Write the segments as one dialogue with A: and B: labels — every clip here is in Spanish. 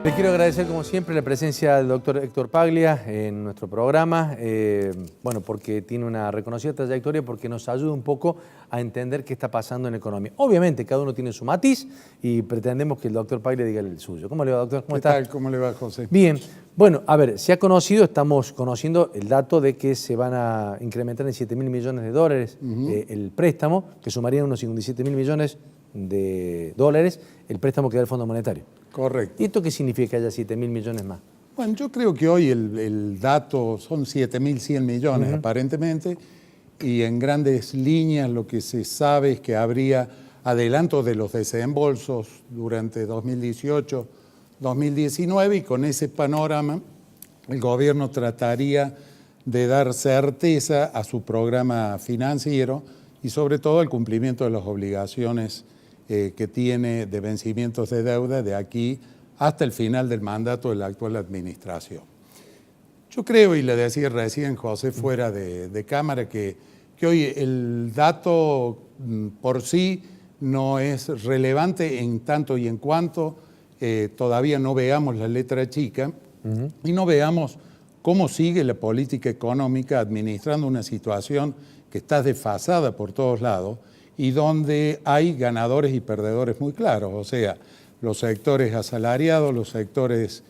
A: Le quiero agradecer, como siempre, la presencia del doctor Héctor Paglia en nuestro programa, bueno, porque tiene una reconocida trayectoria, porque nos ayuda un poco a entender qué está pasando en economía. Obviamente, cada uno tiene su matiz y pretendemos que el doctor Paglia diga el suyo. ¿Cómo le va, doctor? ¿Cómo está?
B: ¿Qué tal? ¿Cómo le va, José?
A: Bien. Bueno, a ver, se ha conocido, estamos conociendo el dato de que se van a incrementar en 7.000 millones de dólares el préstamo, que sumaría unos 57.000 millones de dólares, el préstamo que da el Fondo Monetario.
B: Correcto.
A: ¿Y esto qué significa que haya 7.000 millones más?
B: Bueno, yo creo que hoy el dato son 7.100 millones aparentemente, y en grandes líneas lo que se sabe es que habría adelanto de los desembolsos durante 2018, 2019, y con ese panorama el gobierno trataría de dar certeza a su programa financiero y sobre todo el cumplimiento de las obligaciones que tiene de vencimientos de deuda de aquí hasta el final del mandato de la actual administración. Yo creo, y le decía recién José fuera de cámara, que hoy el dato por sí no es relevante en tanto y en cuanto todavía no veamos la letra chica y no veamos cómo sigue la política económica administrando una situación que está desfasada por todos lados y donde hay ganadores y perdedores muy claros. O sea, los sectores asalariados, los sectores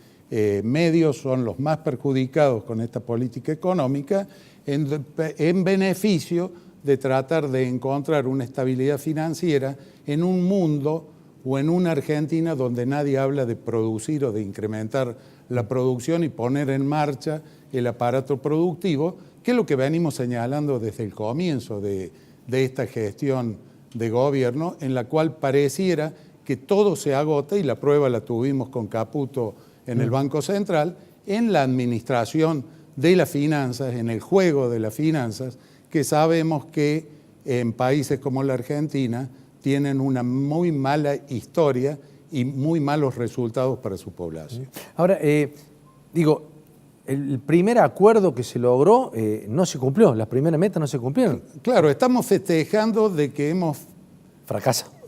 B: medios son los más perjudicados con esta política económica en beneficio de tratar de encontrar una estabilidad financiera en un mundo o en una Argentina donde nadie habla de producir o de incrementar la producción y poner en marcha el aparato productivo, que es lo que venimos señalando desde el comienzo de esta gestión de gobierno, en la cual pareciera que todo se agota, y la prueba la tuvimos con Caputo en el Banco Central, en la administración de las finanzas, en el juego de las finanzas, que sabemos que en países como la Argentina tienen una muy mala historia y muy malos resultados para su población.
A: Ahora, digo, el primer acuerdo que se logró no se cumplió, las primeras metas no se cumplieron.
B: Claro, estamos festejando de que hemos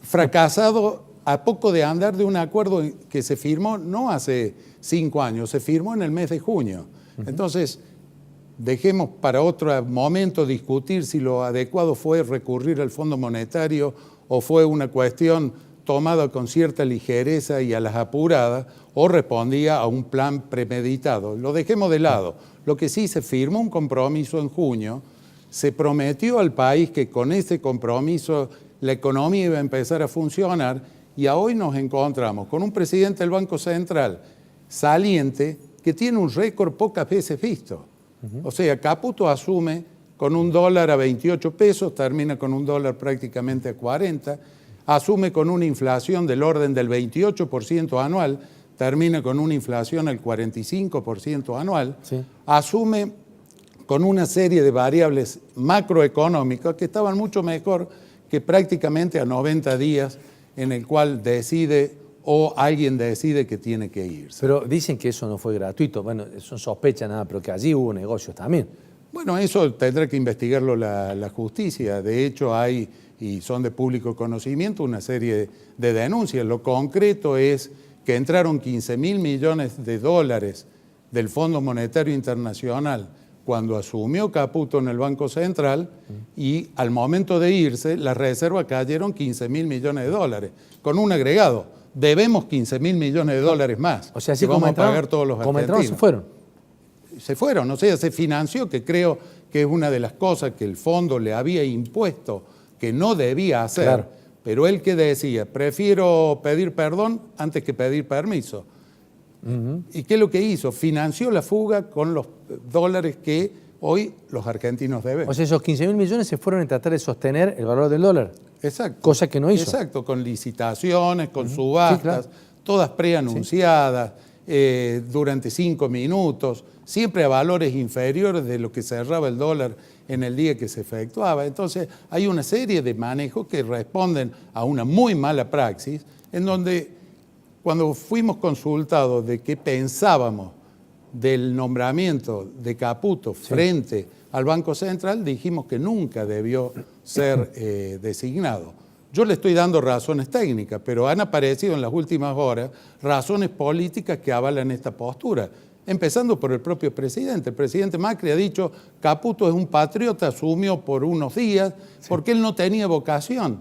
B: fracasado a poco de andar de un acuerdo que se firmó no hace 5 años, se firmó en el mes de junio. Entonces, dejemos para otro momento discutir si lo adecuado fue recurrir al Fondo Monetario o fue una cuestión tomada con cierta ligereza y a las apuradas, o respondía a un plan premeditado. Lo dejemos de lado. Lo que sí, se firmó un compromiso en junio, se prometió al país que con ese compromiso la economía iba a empezar a funcionar, y a hoy nos encontramos con un presidente del Banco Central saliente que tiene un récord pocas veces visto. O sea, Caputo asume con un dólar a 28 pesos, termina con un dólar prácticamente a 40, asume con una inflación del orden del 28% anual, termina con una inflación al 45% anual, asume con una serie de variables macroeconómicas que estaban mucho mejor que prácticamente a 90 días en el cual decide o alguien decide que tiene que irse.
A: Pero dicen que eso no fue gratuito. Bueno, eso sospecha nada, pero que allí hubo negocios también.
B: Bueno, eso tendrá que investigarlo la justicia. De hecho, hay, y son de público conocimiento, una serie de denuncias. Lo concreto es que entraron 15.000 millones de dólares del Fondo Monetario Internacional cuando asumió Caputo en el Banco Central, y al momento de irse, las reservas cayeron 15.000 millones de dólares, con un agregado. Debemos 15.000 millones de dólares más.
A: O sea, así
B: que
A: como
B: vamos
A: entraron,
B: a pagar todos los
A: como
B: argentinos.
A: entraron, se fueron.
B: Se fueron, o sea, se financió, que creo que es una de las cosas que el fondo le había impuesto que no debía hacer. Claro. Pero él que decía, prefiero pedir perdón antes que pedir permiso. ¿Y qué es lo que hizo? Financió la fuga con los dólares que hoy los argentinos deben.
A: O sea, esos 15.000 millones se fueron a tratar de sostener el valor del dólar.
B: Exacto.
A: Cosa que no hizo.
B: Exacto, con licitaciones, con subastas, todas preanunciadas, durante 5 minutos, siempre a valores inferiores de lo que cerraba el dólar en el día que se efectuaba. Entonces, hay una serie de manejos que responden a una muy mala praxis, en donde cuando fuimos consultados de qué pensábamos del nombramiento de Caputo frente al Banco Central, dijimos que nunca debió ser designado. Yo le estoy dando razones técnicas, pero han aparecido en las últimas horas razones políticas que avalan esta postura, empezando por el propio presidente. El presidente Macri ha dicho, Caputo es un patriota, asumió por unos días, porque él no tenía vocación.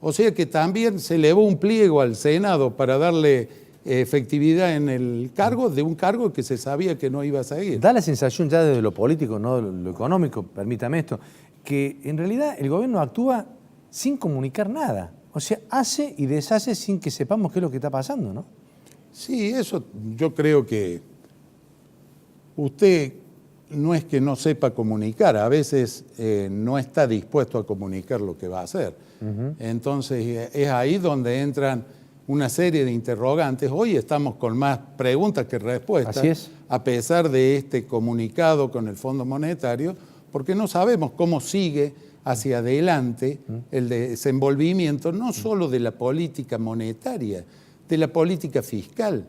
B: O sea que también se elevó un pliego al Senado para darle efectividad en el cargo, de un cargo que se sabía que no iba a seguir.
A: Da la sensación ya desde lo político, no lo económico, permítame esto, que en realidad el gobierno actúa sin comunicar nada. O sea, hace y deshace sin que sepamos qué es lo que está pasando, ¿no?
B: Sí, eso yo creo que usted no es que no sepa comunicar, a veces no está dispuesto a comunicar lo que va a hacer. Entonces es ahí donde entran una serie de interrogantes. Hoy estamos con más preguntas que respuestas,
A: Así es.
B: a pesar de este comunicado con el Fondo Monetario, porque no sabemos cómo sigue hacia adelante el desenvolvimiento no solo de la política monetaria, de la política fiscal,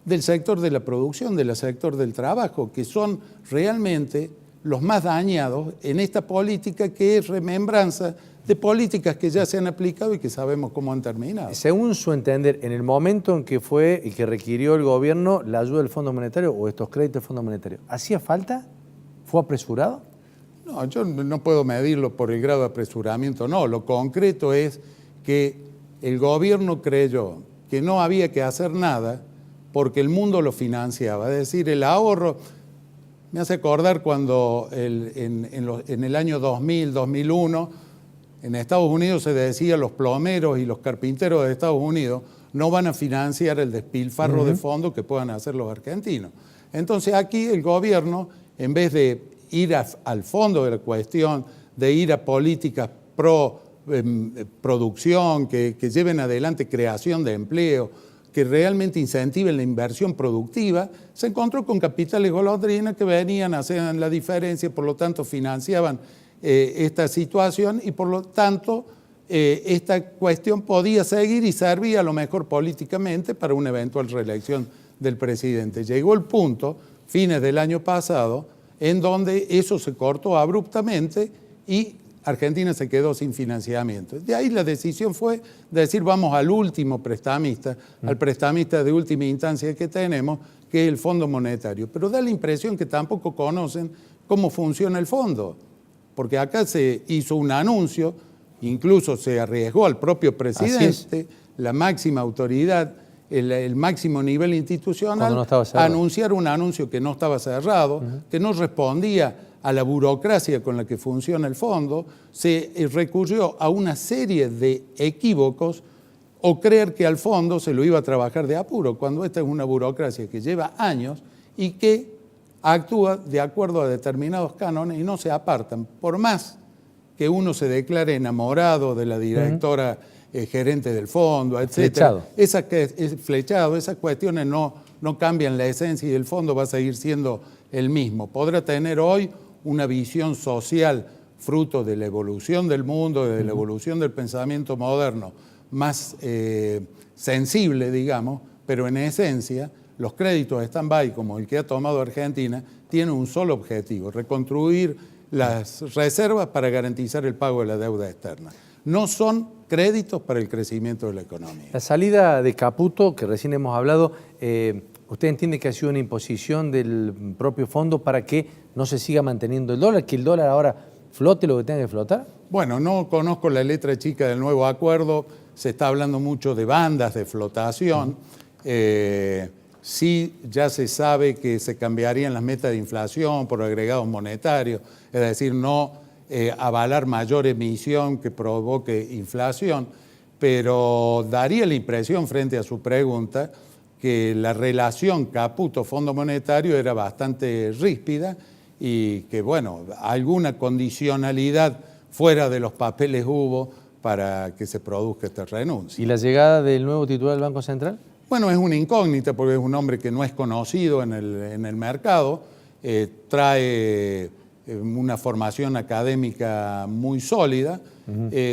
B: del sector de la producción, del sector del trabajo, que son realmente los más dañados en esta política que es remembranza de políticas que ya se han aplicado y que sabemos cómo han terminado.
A: Según su entender, en el momento en que fue y que requirió el gobierno la ayuda del Fondo Monetario o estos créditos del Fondo Monetario, ¿hacía falta? ¿Fue apresurado?
B: No, yo no puedo medirlo por el grado de apresuramiento, no. Lo concreto es que el gobierno creyó que no había que hacer nada porque el mundo lo financiaba. Es decir, el ahorro, me hace acordar cuando en el año 2000, 2001, en Estados Unidos se decía los plomeros y los carpinteros de Estados Unidos no van a financiar el despilfarro de fondos que puedan hacer los argentinos. Entonces aquí el gobierno, en vez de ir al fondo de la cuestión, de ir a políticas pro producción, que lleven adelante creación de empleo, que realmente incentiven la inversión productiva, se encontró con capitales golondrina que venían, hacían la diferencia, por lo tanto financiaban esta situación y por lo tanto esta cuestión podía seguir y servía a lo mejor políticamente para una eventual reelección del presidente. Llegó el punto, fines del año pasado, en donde eso se cortó abruptamente y Argentina se quedó sin financiamiento. De ahí la decisión fue de decir vamos al último prestamista, al prestamista de última instancia que tenemos, que es el Fondo Monetario. Pero da la impresión que tampoco conocen cómo funciona el fondo, porque acá se hizo un anuncio, incluso se arriesgó al propio presidente, la máxima autoridad, el máximo nivel institucional, a anunciar un anuncio que no estaba cerrado, que no respondía a la burocracia con la que funciona el fondo. Se recurrió a una serie de equívocos o creer que al fondo se lo iba a trabajar de apuro, cuando esta es una burocracia que lleva años y que actúa de acuerdo a determinados cánones y no se apartan. Por más que uno se declare enamorado de la directora gerente del fondo, etc. Flechado. Esas cuestiones no cambian la esencia y el fondo va a seguir siendo el mismo. Podrá tener hoy una visión social fruto de la evolución del mundo, de la evolución del pensamiento moderno, más sensible, digamos, pero en esencia los créditos stand-by, como el que ha tomado Argentina, tienen un solo objetivo: reconstruir las reservas para garantizar el pago de la deuda externa. No son créditos para el crecimiento de la economía.
A: La salida de Caputo, que recién hemos hablado, ¿usted entiende que ha sido una imposición del propio fondo para que no se siga manteniendo el dólar, que el dólar ahora flote lo que tenga que flotar?
B: Bueno, no conozco la letra chica del nuevo acuerdo, se está hablando mucho de bandas de flotación. Sí, ya se sabe que se cambiarían las metas de inflación por agregados monetarios, es decir, no avalar mayor emisión que provoque inflación, pero daría la impresión, frente a su pregunta, que la relación Caputo-Fondo Monetario era bastante ríspida y que, bueno, alguna condicionalidad fuera de los papeles hubo para que se produzca esta renuncia.
A: ¿Y la llegada del nuevo titular del Banco Central?
B: Bueno, es una incógnita porque es un hombre que no es conocido en el mercado, trae una formación académica muy sólida,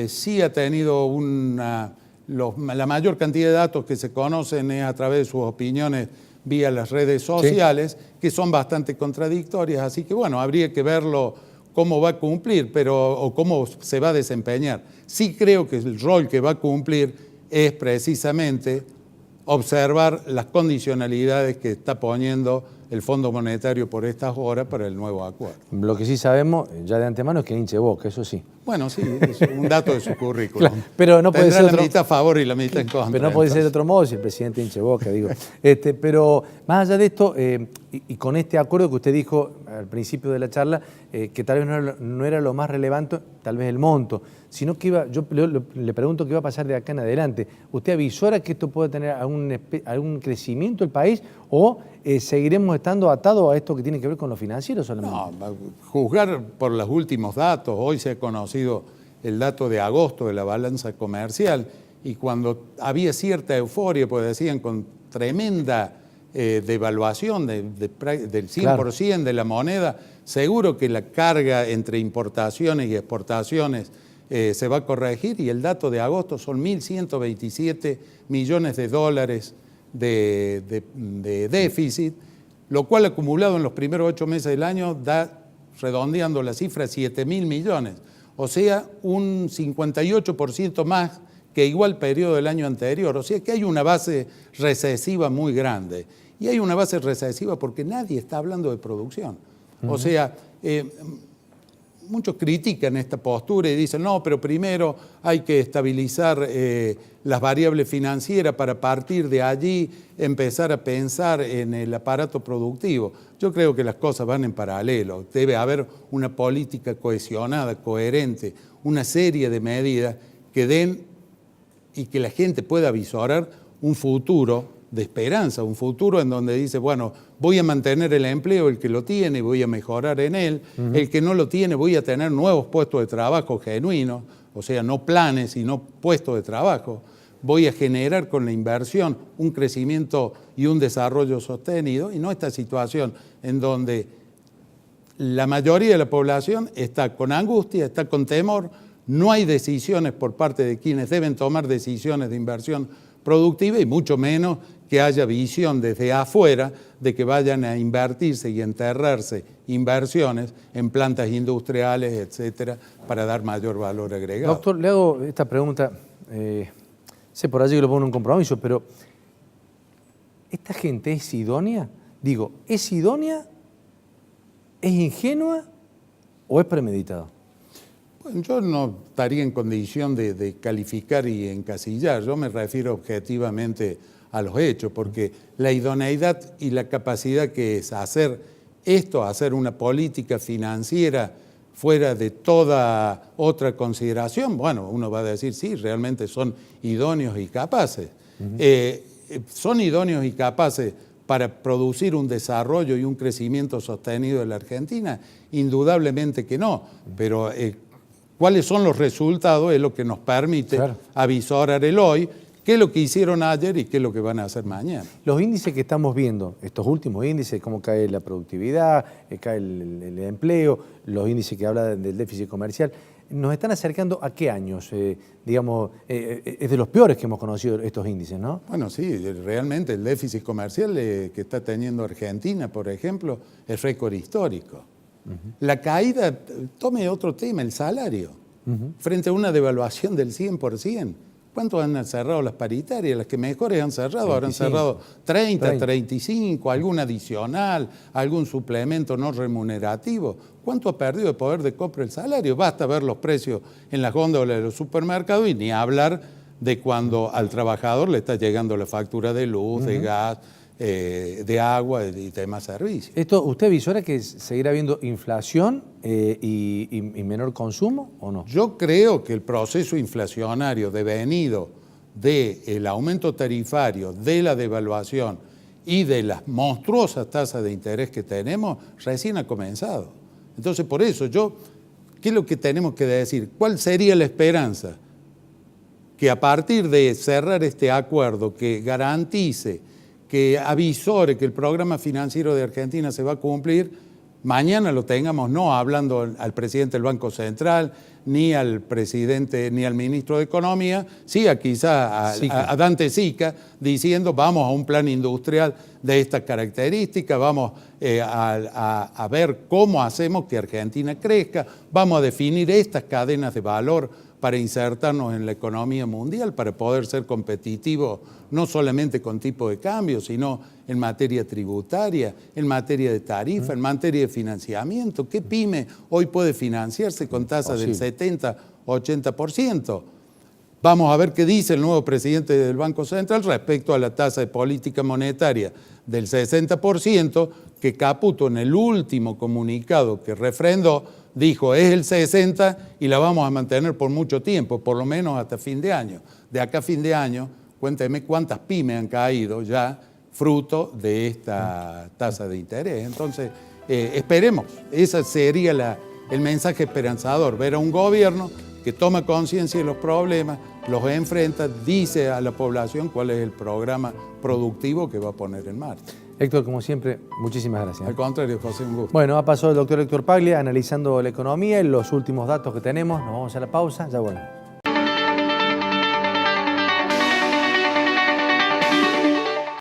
B: sí ha tenido la mayor cantidad de datos que se conocen es a través de sus opiniones vía las redes sociales, que son bastante contradictorias, así que bueno, habría que verlo cómo va a cumplir o cómo se va a desempeñar. Sí creo que el rol que va a cumplir es precisamente observar las condicionalidades que está poniendo el Fondo Monetario por estas horas para el nuevo acuerdo.
A: Lo que sí sabemos ya de antemano es que hinche Boca, eso sí.
B: Bueno, sí, es un dato de su currículum.
A: Claro, pero no puede ser
B: la mitad a favor y la mitad en contra.
A: Pero no puede ser de otro modo si el presidente hinche Boca, digo. Pero más allá de esto, y con este acuerdo que usted dijo al principio de la charla, que tal vez no era lo más relevante, tal vez el monto, sino que yo le pregunto qué va a pasar de acá en adelante. ¿Usted avisora que esto puede tener algún crecimiento el país o seguiremos estando atados a esto que tiene que ver con lo financiero solamente?
B: No, juzgar por los últimos datos, hoy se ha conocido el dato de agosto de la balanza comercial y cuando había cierta euforia, pues decían con tremenda devaluación del 100% de la moneda, seguro que la carga entre importaciones y exportaciones se va a corregir y el dato de agosto son 1.127 millones de dólares de déficit, lo cual acumulado en los primeros 8 meses del año da, redondeando la cifra, 7.000 millones, o sea, un 58% más que igual periodo del año anterior, o sea que hay una base recesiva muy grande. Y hay una base recesiva porque nadie está hablando de producción. O sea, muchos critican esta postura y dicen, no, pero primero hay que estabilizar las variables financieras para partir de allí empezar a pensar en el aparato productivo. Yo creo que las cosas van en paralelo. Debe haber una política cohesionada, coherente, una serie de medidas que den y que la gente pueda visorar un futuro de esperanza, un futuro en donde dice, bueno, voy a mantener el empleo, el que lo tiene, voy a mejorar en él, el que no lo tiene, voy a tener nuevos puestos de trabajo genuinos, o sea, no planes, sino puestos de trabajo, voy a generar con la inversión un crecimiento y un desarrollo sostenido, y no esta situación en donde la mayoría de la población está con angustia, está con temor, no hay decisiones por parte de quienes deben tomar decisiones de inversión productiva y mucho menos que haya visión desde afuera de que vayan a invertirse y enterrarse inversiones en plantas industriales, etcétera, para dar mayor valor agregado.
A: Doctor, le hago esta pregunta, sé por allí que lo pongo en un compromiso, pero ¿esta gente es idónea? Digo, ¿es idónea, es ingenua o es premeditada?
B: Bueno, yo no estaría en condición de calificar y encasillar, yo me refiero objetivamente a los hechos, porque la idoneidad y la capacidad que es hacer esto, hacer una política financiera fuera de toda otra consideración, bueno, uno va a decir, sí, realmente son idóneos y capaces. ¿Son idóneos y capaces para producir un desarrollo y un crecimiento sostenido de la Argentina? Indudablemente que no, pero cuáles son los resultados es lo que nos permite avisorar el hoy, qué es lo que hicieron ayer y qué es lo que van a hacer mañana.
A: Los índices que estamos viendo, estos últimos índices, cómo cae la productividad, cae el empleo, los índices que hablan del déficit comercial, ¿nos están acercando a qué años? Digamos, es de los peores que hemos conocido estos índices, ¿no?
B: Bueno, sí, realmente el déficit comercial que está teniendo Argentina, por ejemplo, es récord histórico. La caída, tome otro tema, el salario, frente a una devaluación del 100%. ¿Cuántos han cerrado las paritarias? Las que mejores han cerrado, 25. Habrán cerrado 30, 35, algún adicional, algún suplemento no remunerativo. ¿Cuánto ha perdido de poder de compra el salario? Basta ver los precios en las góndolas de los supermercados y ni hablar de cuando al trabajador le está llegando la factura de luz, de gas, de agua y demás servicios.
A: ¿Usted visora que seguirá habiendo inflación y menor consumo o no?
B: Yo creo que el proceso inflacionario devenido del aumento tarifario, de la devaluación y de las monstruosas tasas de interés que tenemos, recién ha comenzado. Entonces, por eso, ¿qué es lo que tenemos que decir? ¿Cuál sería la esperanza? Que a partir de cerrar este acuerdo que garantice, que avisore que el programa financiero de Argentina se va a cumplir, mañana lo tengamos no hablando al presidente del Banco Central, ni al presidente, ni al ministro de Economía, sí quizá a Dante Sica, diciendo vamos a un plan industrial de estas características, vamos a ver cómo hacemos que Argentina crezca, vamos a definir estas cadenas de valor para insertarnos en la economía mundial, para poder ser competitivos no solamente con tipo de cambio, sino en materia tributaria, en materia de tarifa, en materia de financiamiento. ¿Qué pyme hoy puede financiarse con tasas del 70, 80%? Vamos a ver qué dice el nuevo presidente del Banco Central respecto a la tasa de política monetaria del 60%, que Caputo en el último comunicado que refrendó dijo es el 60 y la vamos a mantener por mucho tiempo, por lo menos hasta fin de año. De acá a fin de año, cuénteme cuántas pymes han caído ya fruto de esta tasa de interés. Entonces, esperemos, ese sería el mensaje esperanzador, ver a un gobierno que toma conciencia de los problemas, los enfrenta, dice a la población cuál es el programa productivo que va a poner en marcha.
A: Héctor, como siempre, muchísimas gracias.
B: Al contrario, José, un gusto.
A: Bueno, ha pasado el doctor Héctor Paglia analizando la economía y los últimos datos que tenemos. Nos vamos a la pausa, ya volvemos.